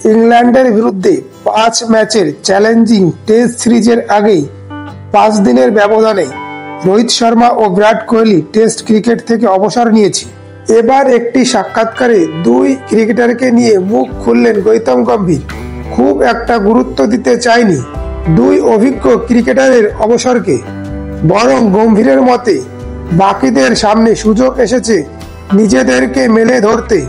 ইংল্যান্ডের বিরুদ্ধে 5 ম্যাচের চ্যালেঞ্জিং টেস্ট সিরিজের আগেই 5 দিনের ব্যবধানে রোহিত শর্মা ও বিরাট কোহলি টেস্ট ক্রিকেট থেকে অবসর নিয়েছে। এবার একটি সাক্ষাৎকারে দুই ক্রিকেটারকে নিয়ে মুখ খুললেন গৌতম গম্ভীর। খুব একটা গুরুত্ব দিতে চায়নি দুই অভিজ্ঞ ক্রিকেটারের অবসরকে, বরং গম্ভীরের মতে বাকিদের সামনে সুযোগ এসেছে নিজেদেরকে মেলে ধরতে।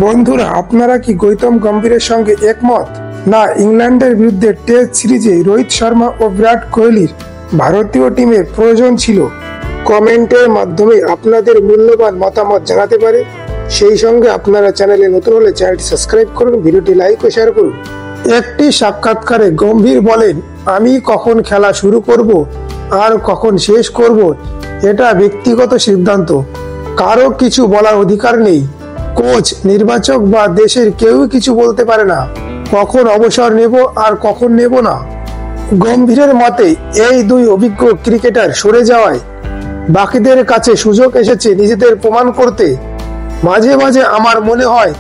বন্ধুরা, আপনারা কি গৌতম গম্ভীরের সঙ্গে একমত, না ইংল্যান্ডের বিরুদ্ধে টেস্ট সিরিজে রোহিত শর্মা ও বিরাট কোহলির ভারতীয় টিমের প্রয়োজন ছিল? কমেন্টের মাধ্যমে আপনাদের মূল্যবান মতামত জানাতে পারে। সেই সঙ্গে আপনারা চ্যানেলে নতুন হলে চ্যানেলটি সাবস্ক্রাইব করুন, ভিডিওটি লাইক ও শেয়ার করুন। একটি সাক্ষাৎকারে গম্ভীর বলেন, আমি কখন খেলা শুরু করব আর কখন শেষ করব এটা ব্যক্তিগত সিদ্ধান্ত, কারো কিছু বলার অধিকার নেই। কোচ, নির্বাচক বা দেশের কেউই কিছু বলতে পারে না কখন অবসর নেব আর কখন নেব না। গম্ভীরের মতে এই দুই অভিজ্ঞ ক্রিকেটার সরে যাওয়ায় বাকিদের কাছে সুযোগ এসেছে নিজেদের প্রমাণ করতে। মাঝে মাঝে আমার মনে হয়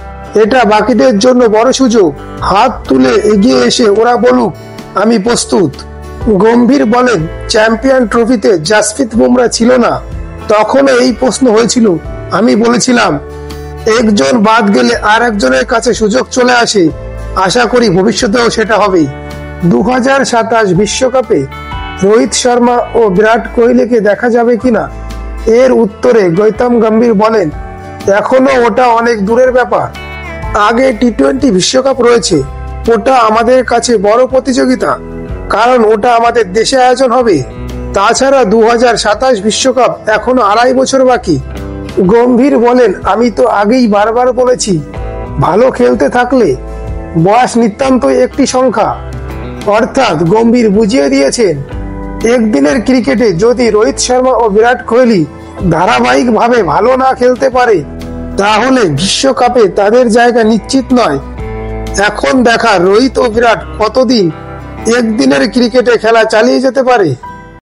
এটা বাকিদের জন্য বড় সুযোগ। হাত তুলে এগিয়ে এসে ওরা বলুক আমি প্রস্তুত। গম্ভীর বলেন, চ্যাম্পিয়ন ট্রফিতে জাসপ্রীত বুমরা ছিল না, তখন এই প্রশ্ন হয়েছিল। আমি বলেছিলাম একজন বাদ গেলে আর একজনের কাছে সুযোগ চলে আসে, আশা করি ভবিষ্যতেও সেটা হবে। 2027 বিশ্বকাপে রোহিত শর্মা ও বিরাট কোহলিকে দেখা যাবে কিনা এর উত্তরে গৌতম গম্ভীর বলেন, এখনো ওটা অনেক দূরের ব্যাপার। আগে টি-20 বিশ্বকাপ রয়েছে, ওটা আমাদের কাছে বড় প্রতিযোগিতা, কারণ ওটা আমাদের দেশে আয়োজন হবে। তাছাড়া 2027 বিশ্বকাপ এখনো 2.5 বছর বাকি। গম্ভীর বলেন, আমি তো আগেই বারবার বলেছি ভালো খেলতে থাকলে বয়স নিতান্তই একটি সংখ্যা। অর্থাৎ গম্ভীর বুঝিয়ে দিয়েছেন একদিনের ক্রিকেটে যদি রোহিত শর্মা ও বিরাট কোহলি ধারাবাহিকভাবে ভালো না খেলতে পারে তাহলে বিশ্বকাপে তাদের জায়গা নিশ্চিত নয়। এখন দেখা রোহিত ও বিরাট কতদিন একদিনের ক্রিকেটে খেলা চালিয়ে যেতে পারে।